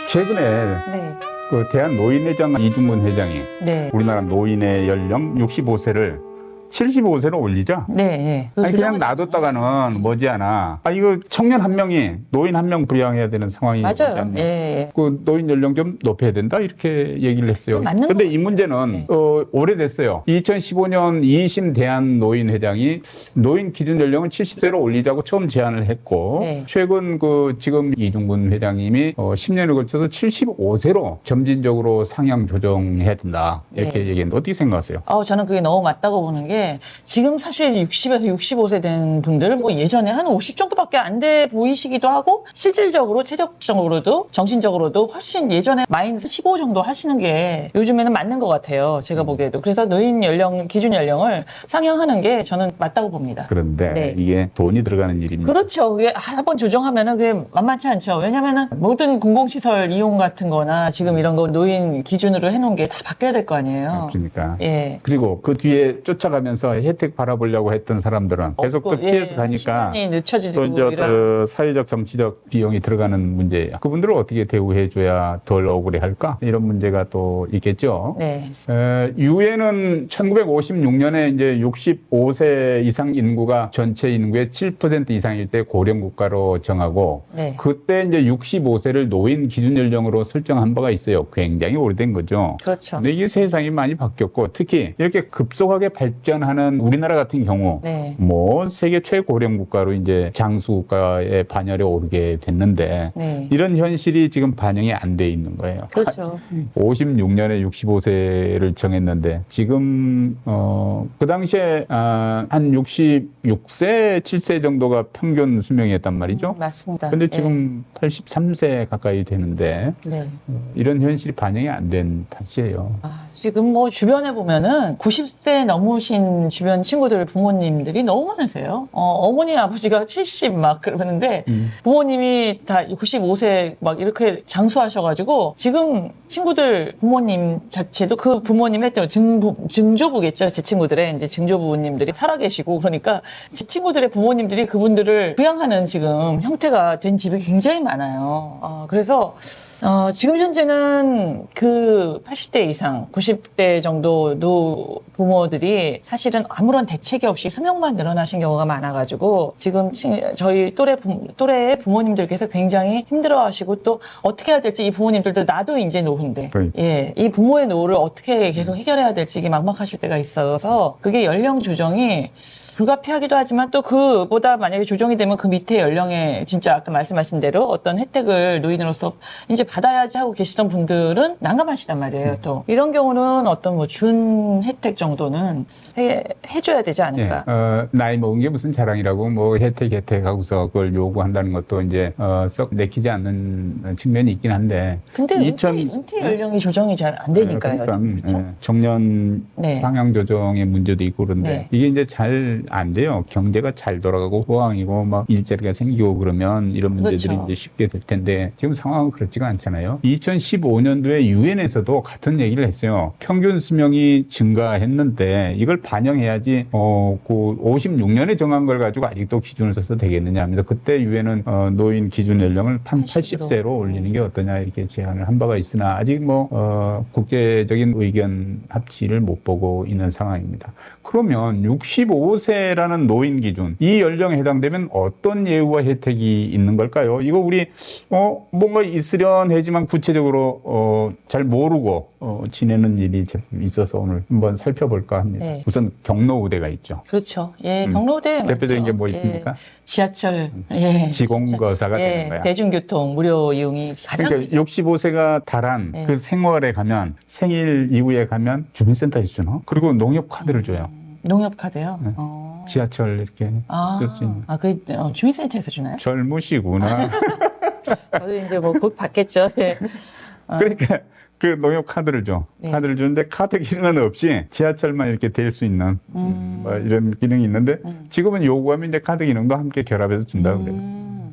최근에 네. 그 대한노인회장 이중근 회장이 네. 우리나라 노인의 연령 65세를 75세로 올리자. 네. 아니 그냥 놔뒀다가는 머지않아. 아 이거 청년 한 명이 노인 한 명 부양해야 되는 상황이 오지 맞아요. 않냐. 예. 그 노인 연령 좀 높여야 된다 이렇게 얘기를 했어요. 맞는 근데 것 이 문제는 네. 오래됐어요. 2015년 이신 대한노인회장이 노인 기준 연령을 70세로 올리자고 처음 제안을 했고 네. 최근 그 지금 이중근 회장님이 10년에 걸쳐서 75세로 점진적으로 상향 조정해야 된다 이렇게 네. 얘기했는데 어떻게 생각하세요? 저는 그게 너무 맞다고 보는 게 지금 사실 60에서 65세 된 분들 뭐 예전에 한 50 정도밖에 안 돼 보이시기도 하고 실질적으로 체력적으로도 정신적으로도 훨씬 예전에 마이너스 15 정도 하시는 게 요즘에는 맞는 것 같아요. 제가 보기에도. 그래서 노인 연령 기준 연령을 상향하는 게 저는 맞다고 봅니다. 그런데 네. 이게 돈이 들어가는 일입니다. 그렇죠. 그게 한번 조정하면은 그게 만만치 않죠. 왜냐면은 모든 공공시설 이용 같은 거나 지금 이런 거 노인 기준으로 해놓은 게 다 바뀌어야 될 거 아니에요. 그러니까. 예. 그리고 그 뒤에 쫓아가면서 혜택 바라보려고 했던 사람들은 계속 또 피해서 가니까 시간이 늦춰지고 또 이제 그 사회적 정치적 비용이 들어가는 문제예요. 그분들을 어떻게 대우해줘야 덜 억울해할까? 이런 문제가 또 있겠죠. 네. 유엔은 1956년에 이제 65세 이상 인구가 전체 인구의 7% 이상일 때 고령 국가로 정하고 네. 그때 이제 65세를 노인 기준 연령으로 설정한 바가 있어요. 굉장히 오래된 거죠. 그렇죠. 근데 이게 세상이 많이 바뀌었고 특히 이렇게 급속하게 발전하는 우리나라 같은 경우 네. 뭐 세계 최고령 국가로 이제 장수 국가의 반열에 오르게 됐는데 네. 이런 현실이 지금 반영이 안 돼 있는 거예요. 그렇죠. 56년에 65세를 정했는데 지금 그 당시에 한 66세, 7세 정도가 평균 수명이었단 말이죠. 맞습니다. 근데 지금 83세 가까이 되는데 네. 이런 현실이 반영이 안 된 탓이에요. 지금 뭐 주변에 보면은 90세 넘으신 주변 친구들 부모님들이 너무 많으세요. 어머니 아버지가 70 막 그러는데 부모님이 다 95세 막 이렇게 장수하셔가지고 지금 친구들 부모님 자체도 그 부모님의 증조부겠죠. 제 친구들의 이제 증조부님들이 살아계시고 그러니까 제 친구들의 부모님들이 그분들을 부양하는 지금 형태가 된 집이 굉장히 많아요. 그래서 지금 현재는 그 80대 이상, 90대 정도 노 부모들이 사실은 아무런 대책이 없이 수명만 늘어나신 경우가 많아가지고 지금 저희 또래의 부모님들께서 굉장히 힘들어하시고 또 어떻게 해야 될지 이 부모님들도 나도 이제 노후인데 예, 이 부모의 노후를 어떻게 계속 해결해야 될지 이게 막막하실 때가 있어서 그게 연령 조정이 불가피하기도 하지만 또 그보다 만약에 조정이 되면 그 밑에 연령에 진짜 아까 말씀하신 대로 어떤 혜택을 노인으로서 이제 받아야지 하고 계시던 분들은 난감하시단 말이에요. 또 이런 경우는 어떤 뭐 준 혜택 정도는 해줘야 되지 않을까. 예, 나이 먹은 게 무슨 자랑이라고 뭐 혜택 하고서 그걸 요구한다는 것도 이제 썩 내키지 않는 측면이 있긴 한데. 근데 은퇴 연령이 조정이 잘 안 되니까요. 그러니까, 그렇죠? 정년 네. 상향 조정의 문제도 있고 그런데 네. 이게 이제 잘 안 돼요. 경제가 잘 돌아가고 호황이고 막 일자리가 생기고 그러면 이런 문제들이 그렇죠. 이제 쉽게 될 텐데 지금 상황은 그렇지가 않잖아요. 2015년도에 유엔에서도 같은 얘기를 했어요. 평균 수명이 증가했는데 이걸 반영해야지 그 56년에 정한 걸 가지고 아직도 기준을 써서 되겠느냐 하면서 그때 유엔은 노인 기준 연령을 한 80세로 올리는 게 어떠냐 이렇게 제안을 한 바가 있으나 아직 뭐 국제적인 의견 합치를 못 보고 있는 상황입니다. 그러면 65세라는 노인 기준 이 연령에 해당되면 어떤 예우와 혜택이 있는 걸까요? 이거 우리 뭔가 있으려하지만 구체적으로 잘 모르고 지내는 일이 있어서 오늘 한번 살펴볼까 합니다. 네. 우선 경로우대가 있죠. 그렇죠. 예, 경로대 대표적인 게 뭐 맞죠. 있습니까? 예, 지하철, 예, 지공거사가 예, 되는 거야. 대중교통 무료 이용이 가장 그러니까 65세가 달한 네. 그 생활에 가면 생일 이후에 가면 주민센터에 주나? 그리고 농협 카드를 줘요. 농협 카드요. 네. 지하철 이렇게 쓸 수 있는. 그 주민센터에서 주나요? 젊으시구나. 저도 이제 뭐 곧 받겠죠. 네. 그러니까 그 농협 카드를 줘. 네. 카드를 주는데 카드 기능은 없이 지하철만 이렇게 댈 수 있는 뭐 이런 기능이 있는데 지금은 요구하면 이제 카드 기능도 함께 결합해서 준다고 그래요.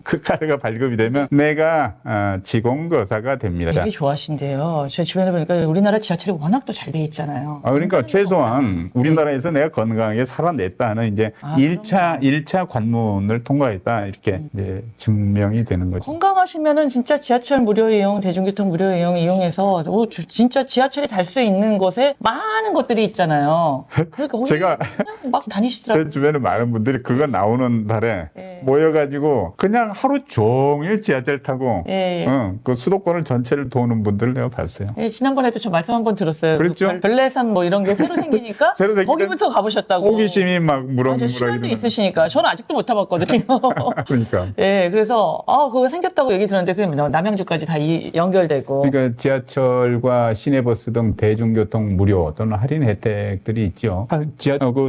그 카드가 발급이 되면 내가 지공거사가 됩니다. 되게 좋아하신대요. 제 주변에 보니까 우리나라 지하철이 워낙 또 잘 돼 있잖아요. 그러니까 최소한 우리나라에서 내가 건강하게 살아냈다는 이제 아, 1차 관문을 통과했다. 이렇게 이제 증명이 되는 거죠. 건강하시면은 진짜 지하철 무료 이용, 대중교통 무료 이용 이용해서 진짜 지하철이 달 수 있는 곳에 많은 것들이 있잖아요. 그러니까 제가 그냥 막 다니시더라고요. 제 주변에 많은 분들이 그거 나오는 달에 예. 모여가지고 그냥 하루 종일 지하철 타고 예, 예. 그 수도권을 전체를 도는 분들을 내가 봤어요. 예, 지난번에도 저 말씀 한번 들었어요. 그랬죠? 별내산 뭐 이런 게 새로 생기니까 새로 생기면 거기부터 가보셨다고. 호기심이 막 맞아요. 무럭무럭 시간도 이러는 있으시니까. 저는 아직도 못 타봤거든요. 그러니까. 예, 그래서 그거 생겼다고 얘기 들었는데 그게 남양주까지 다 연결되고. 그러니까 지하철과 시내버스 등 대중교통 무료 또는 할인 혜택들이 있죠.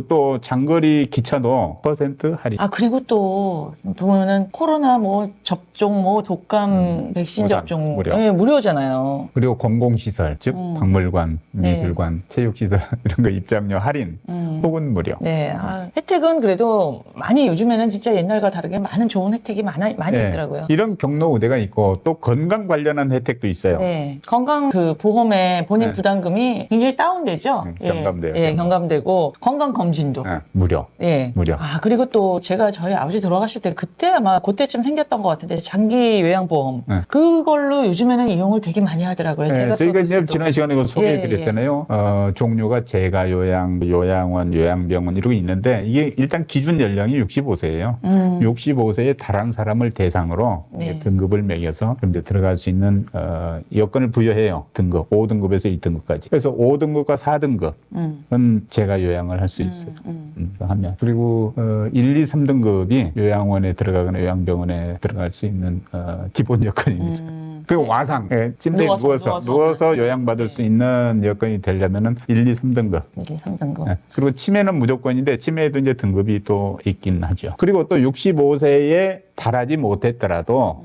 또 장거리 기차도 퍼센트 할인. 그리고 또 보면은 코로나 뭐 접종 뭐 독감 백신 우선 접종 무료. 예, 무료잖아요. 그리고 공공시설, 즉 박물관, 네. 미술관, 체육시설 이런 거 입장료 할인 혹은 무료. 네, 혜택은 그래도 많이 요즘에는 진짜 옛날과 다르게 많은 좋은 혜택이 많이 네. 있더라고요. 이런 경로 우대가 있고 또 건강 관련한 혜택도 있어요. 네, 건강 그 보험의 본인 네. 부담금이 굉장히 다운되죠. 경감돼요. 예, 경감되고 건강 검진도. 무료. 예. 무료. 그리고 또 제가 저희 아버지 돌아가실 때 그때 아마 그때쯤 생겼던 것 같은데 장기 요양보험. 네. 그걸로 요즘에는 이용을 되게 많이 하더라고요. 저희가 이제 써봤을 지난 시간에 그거 소개해드렸잖아요. 종류가 재가 요양, 요양원, 요양병원 이런 게 있는데 이게 일단 기준 연령이 65세예요. 65세에 달한 사람을 대상으로 네. 등급을 매겨서 그런데 들어갈 수 있는 여건을 부여해요. 등급 5등급에서 1등급까지. 그래서 5등급과 4등급은 재가 요양을 할 수 있어요. 하면 그리고 1, 2, 3등급이 요양원에 들어가거나 요양병원에 들어갈 수 있는 기본 여건입니다. 그 와상, 침대에 누워서 요양받을 수 있는 여건이 되려면은 1, 2, 3등급. 1, 2, 3등급. 그리고 치매는 무조건인데 치매에도 이제 등급이 또 있긴 하죠. 그리고 또 65세에 달하지 못했더라도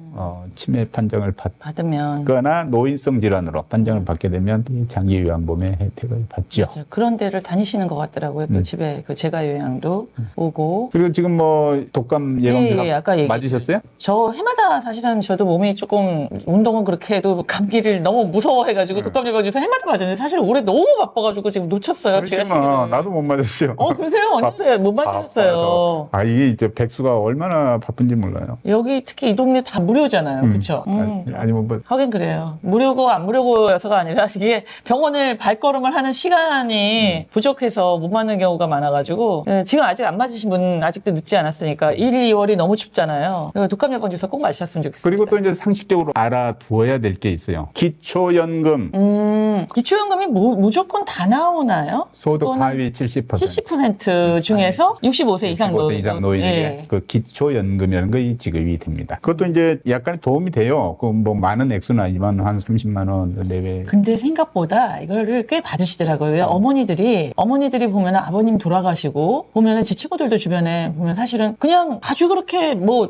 치매 판정을 받으면 받거나 노인성 질환으로 판정을 받게 되면 이 장기 요양보험의 혜택을 받죠. 맞아요. 그런 데를 다니시는 것 같더라고요. 그 집에 그 재가 요양도 오고. 그리고 지금 뭐 독감 예방주사 아까 맞으셨어요? 저 해마다 사실은 저도 몸이 조금 운동은 그렇게 해도 감기를 너무 무서워해가지고 독감 예방주사 해마다 맞았는데 사실 올해 너무 바빠가지고 지금 놓쳤어요. 제가 그렇지만 나도 못 맞았어요. 그러세요? 언제 못 맞으셨어요? 이게 이제 백수가 얼마나 바쁜지 몰라요. 여기 특히 이 동네 다 무료잖아요. 그렇죠? 아니면 뭐 하긴 그래요. 무료고 안 무료고여서가 아니라 이게 병원을 발걸음을 하는 시간이 부족해서 못 맞는 경우가 많아가지고 지금 아직 안 맞으신 분 아직도 늦지 않았으니까 1, 2월이 너무 춥잖아요. 독감 예방주사 꼭 맞으셨으면 좋겠어요. 그리고 또 이제 상식적으로 알아두어야 될 게 있어요. 기초연금 기초연금이 무조건 다 나오나요? 소득 하위 70% 70% 중에서 65세 이상 65세 이상 노인에게 예. 그 기초연금이라는 게 지급이 됩니다. 그것도 이제 약간 도움이 돼요. 그 뭐 많은 액수는 아니지만 한 30만 원 내외. 근데 생각보다 이거를 꽤 받으시더라고요. 왜 어머니들이 보면은 아버님 돌아가시고 보면은 제 친구들도 주변에 보면 사실은 그냥 아주 그렇게 뭐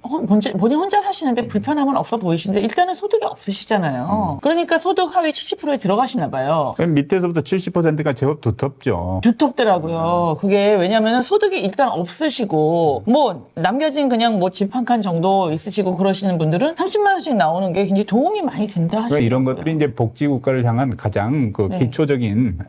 본인 혼자 사시는데 불편함은 없어 보이시는데 일단은 소득이 없으시잖아요. 그러니까 소득 하위 70%에 들어가시나 봐요. 밑에서부터 70%가 제법 두텁죠. 두텁더라고요. 그게 왜냐면은 소득이 일단 없으시고 뭐 남겨진 그냥 뭐 집 한 칸 정도 있으시고 그러시는 분들은 30만 원씩 나오는 게 굉장히 도움이 많이 된다 하시더라고요. 그러니까 이런 것들이 이제 복지국가를 향한 가장 그 네. 기초적인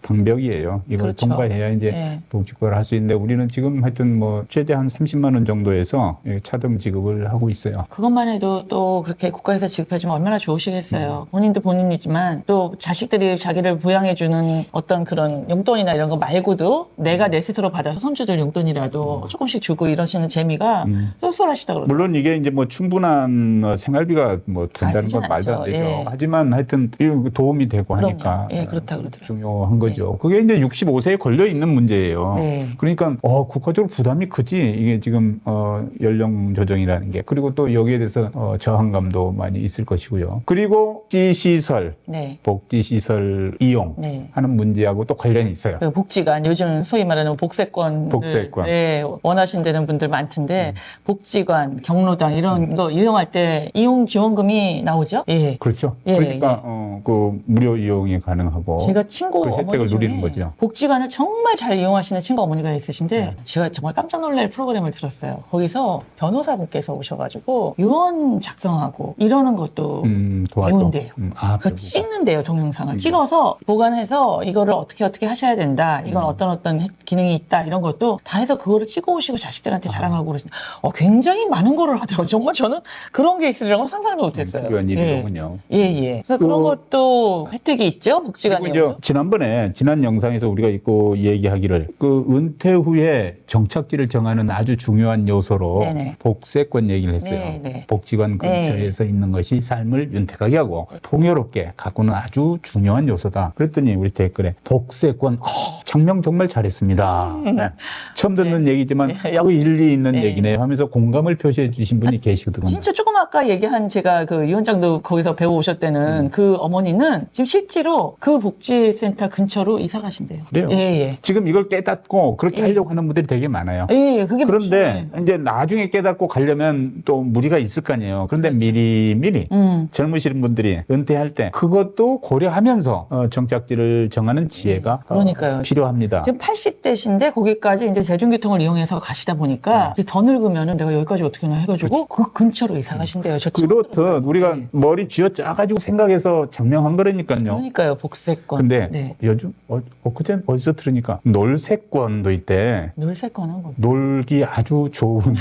방벽이에요. 이걸 그렇죠. 통과해야 이제 네. 복지국가를 할 수 있는데 우리는 지금 하여튼 뭐 최대 한 30만 원 정도에서 차등 지급을 하고 있어요. 그것만 해도 또 그렇게 국가에서 지급해주면 얼마나 좋으시겠어요. 본인도 본인이지만 또 자식들이 자기를 부양해주는 어떤 그런 용돈이나 이런 거 말고도 내가 내 스스로 받아서 손주들 용돈이라도 조금씩 주고 이러시는 재미가 쏠쏠하시다 그러더라고요. 물론 이게 이제 뭐 충분한 생활비가 뭐 된다는 되진 건 말도 안 않죠. 되죠. 예. 하지만 하여튼 이거 도움이 되고 그럼요. 하니까 예, 그렇다 그러더라고요. 중요한 거죠. 그게 이제 65세에 걸려 있는 문제예요. 네. 그러니까 국가적으로 부담이 크지. 이게 지금 연령 조정이라는 게. 그리고 또 여기에 대해서 저항감도 많이 있을 것이고요. 그리고 복지시설, 네. 복지시설 이용 네. 하는 문제하고 또 관련이 있어요. 그 복지관 요즘 소위 말하는 복세권 복세권. 원하신다는 분들 많던데 복지관 부동산, 경로당 이런 거 이용할 때 이용 지원금이 나오죠? 예. 그렇죠. 예, 그러니까 그 무료 이용이 가능하고 제가 친구 그 혜택을 어머니 중에 누리는 거죠. 복지관을 정말 잘 이용하시는 친구 어머니가 있으신데 제가 정말 깜짝 놀랄 프로그램을 들었어요. 거기서 변호사분께서 오셔가지고 유언 작성하고 이러는 것도 도와줘. 배운대요. 그거 찍는데요, 동영상을. 찍어서 보관해서 이거를 어떻게 하셔야 된다. 이건 어떤 기능이 있다. 이런 것도 다 해서 그거를 찍어 오시고 자식들한테 자랑하고 그러시는데 굉장히 많은 거를 하더라고요. 정말 저는 그런 게 있으리라고 상상도 못했어요. 필요한 일이군요. 예. 그래서 그런 것도 혜택이 있죠, 복지관 그리고 내용도. 이제 지난 영상에서 우리가 있고 얘기하기를 그 은퇴 후에 정착지를 정하는 아주 중요한 요소로 네네. 복세권 얘기를 했어요. 네네. 복지관 근처에서 있는 것이 삶을 윤택하게 하고 풍요롭게 가꾸는 아주 중요한 요소다. 그랬더니 우리 댓글에 복세권 장명 정말 잘했습니다. 네. 처음 듣는 얘기지만 그 일리 있는 얘기네 하면서 공감을 표시해 주신 분이 계시거든요. 진짜 조금 아까 얘기한 제가 그 위원장도 거기서 배워 오셨다는 그 어머니는 지금 실제로 그 복지센터 근처로 이사 가신대요. 그래요. 예. 지금 이걸 깨닫고 그렇게 하려고 하는 분들이 되게 많아요. 예, 그게 그런데 이제 나중에 깨닫고 가려면 또 무리가 있을 거 아니에요. 그런데 그렇죠. 미리 젊으신 분들이 은퇴할 때 그것도 고려하면서 정착지를 정하는 지혜가 그러니까요. 필요합니다. 지금 80대신데 거기까지 이제 대중교통을 이용해서 가시다 보니까 더 늙으면은 내가 여기까지 어떻게나 해가지고 그 근처로 이사 가신대요. 저 처음 그렇듯 들었어요. 우리가 머리 쥐어 짜가지고 생각해서 장명한 거라니까요. 그러니까요, 복세권. 근데 네. 요즘 엊그제 어디서 들으니까 놀세권도 있대. 놀세권은 뭐? 놀기 아주 좋은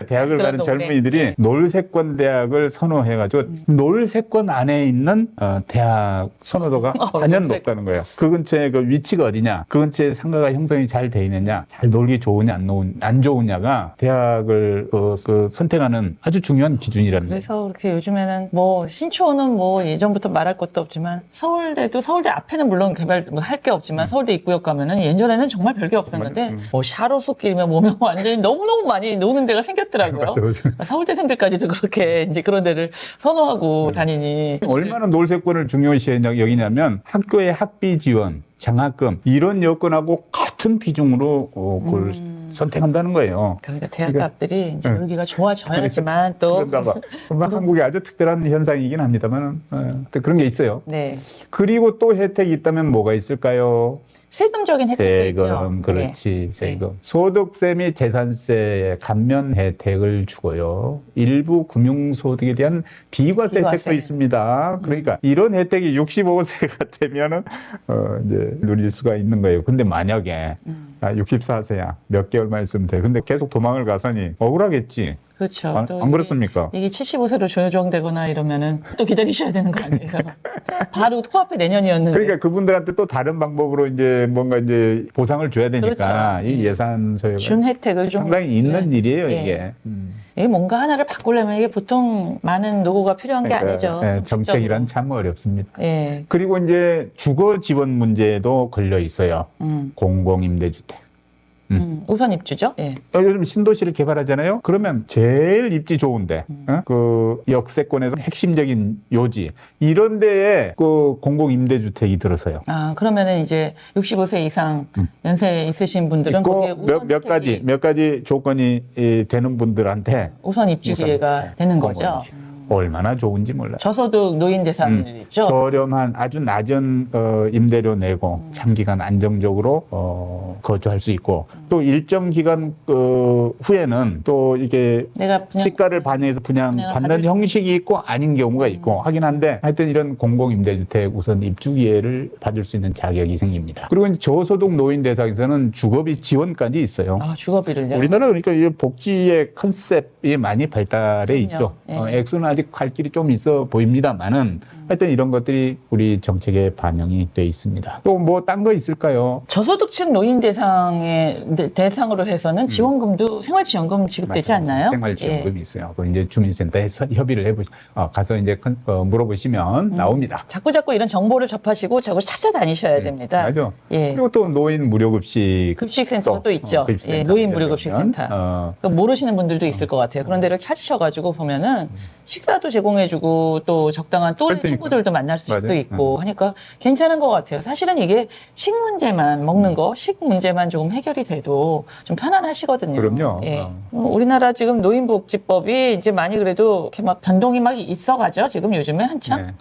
대학을 그런 가는 동네. 젊은이들이 놀세권 대학을 선호해가지고 놀세권 안에 있는 대학 선호도가 단연 놀세권. 높다는 거예요. 그 근처에 그 위치가 어디냐, 그 근처에 상가가 형성이 잘 돼 있느냐, 잘 놀기 좋으냐 안 좋으냐가 대학을 그 선택하는 아주 중요한 기준이라는 거예요. 그래서 그렇게 요즘에는 뭐 신촌은 뭐 예전부터 말할 것도 없지만 서울대도 서울대 앞에는 물론 개발 뭐 할 게 없지만 서울대 입구역 가면은 예전에는 정말 별게 없었는데 뭐 샤로숲길이면 뭐면 완전히 너무너무 많이 노는 데가 생겼더라고요. 맞아. 서울대생들까지도 그렇게 이제 그런 데를 선호하고 다니니 얼마나 놀세권을 중요시 여기냐면 학교의 학비 지원, 장학금 이런 여건하고 같은 비중으로 그걸 선택한다는 거예요. 그러니까 대학 앞들이 이제 놀기가 좋아져야지만 또 그런가 봐. 한국의 아주 특별한 현상이긴 합니다만 또 그런 게 있어요. 네. 그리고 또 혜택이 있다면 뭐가 있을까요? 세금적인 혜택이 있죠. 세금, 그렇지, 네. 세금. 소득세 및 재산세의 감면 혜택을 주고요. 일부 금융소득에 대한 비과세 비과세. 혜택도 있습니다. 그러니까 이런 혜택이 65세가 되면은 이제 누릴 수가 있는 거예요. 근데 만약에 64세야 몇 개월만 있으면 돼. 근데 계속 도망을 가서니 억울하겠지. 그렇죠. 또 안 그렇습니까? 이게 75세로 조정되거나 이러면은 또 기다리셔야 되는 거 아니에요? 바로 코앞에 내년이었는데. 그러니까 그분들한테 또 다른 방법으로 이제 뭔가 이제 보상을 줘야 되니까 그렇죠. 이 예산 소요가 준 혜택을 좀 상당히 있는 일이에요, 예. 이게. 이게 뭔가 하나를 바꾸려면 이게 보통 많은 노고가 필요한 게 아니죠. 예, 정책이란 참 어렵습니다. 예. 그리고 이제 주거 지원 문제도 걸려 있어요. 공공임대주택. 우선 입주죠. 예. 요즘 신도시를 개발하잖아요. 그러면 제일 입지 좋은데, 그 역세권에서 핵심적인 요지 이런 데에 그 공공임대주택이 들어서요. 아, 그러면은 이제 65세 이상 연세 있으신 분들은 있고 거기에 우선 몇 가지 조건이 되는 분들한테 우선 입주 기회가 되는 거죠. 얼마나 좋은지 몰라요. 저소득 노인 대상이 있죠. 저렴한 아주 낮은 임대료 내고 장기간 안정적으로 거주할 수 있고 또 일정 기간 후에는 또 이게 내가 그냥 시가를 반영해서 분양을 받을 받는 수 형식이 있고 아닌 경우가 있고 하긴 한데 하여튼 이런 공공임대주택 우선 입주 기회를 받을 수 있는 자격이 생깁니다. 그리고 이제 저소득 노인 대상에서는 주거비 지원까지 있어요. 아, 주거비를요. 우리나라 그러니까 이 복지의 컨셉이 많이 발달해 그럼요. 있죠. 예. 액수는 아직 갈 길이 좀 있어 보입니다만은 하여튼 이런 것들이 우리 정책에 반영이 돼 있습니다. 또 뭐 딴 거 있을까요? 저소득층 노인 대상으로 해서는 지원금도 생활지원금 지급되지 맞아요. 않나요? 생활지원금이 있어요. 그 이제 주민센터에서 협의를 가서 이제 물어보시면 나옵니다. 자꾸 이런 정보를 접하시고 자꾸 찾아다니셔야 됩니다. 맞아. 예. 그리고 또 노인 무료급식 급식센터가 또 있죠. 급식센터. 예, 노인 무료급식센터. 그러면, 그러니까 모르시는 분들도 있을 것 같아요. 그런 데를 찾으셔가지고 보면은 식사 식사도 제공해주고 또 적당한 또래 그러니까. 친구들도 만날 수도 맞아요. 있고 하니까 괜찮은 것 같아요. 사실은 이게 식 문제만 먹는 거, 식 문제만 조금 해결이 돼도 좀 편안하시거든요. 그럼요. 예. 우리나라 지금 노인복지법이 이제 많이 그래도 이렇게 막 변동이 막 있어가죠. 지금 요즘에 한참. 네.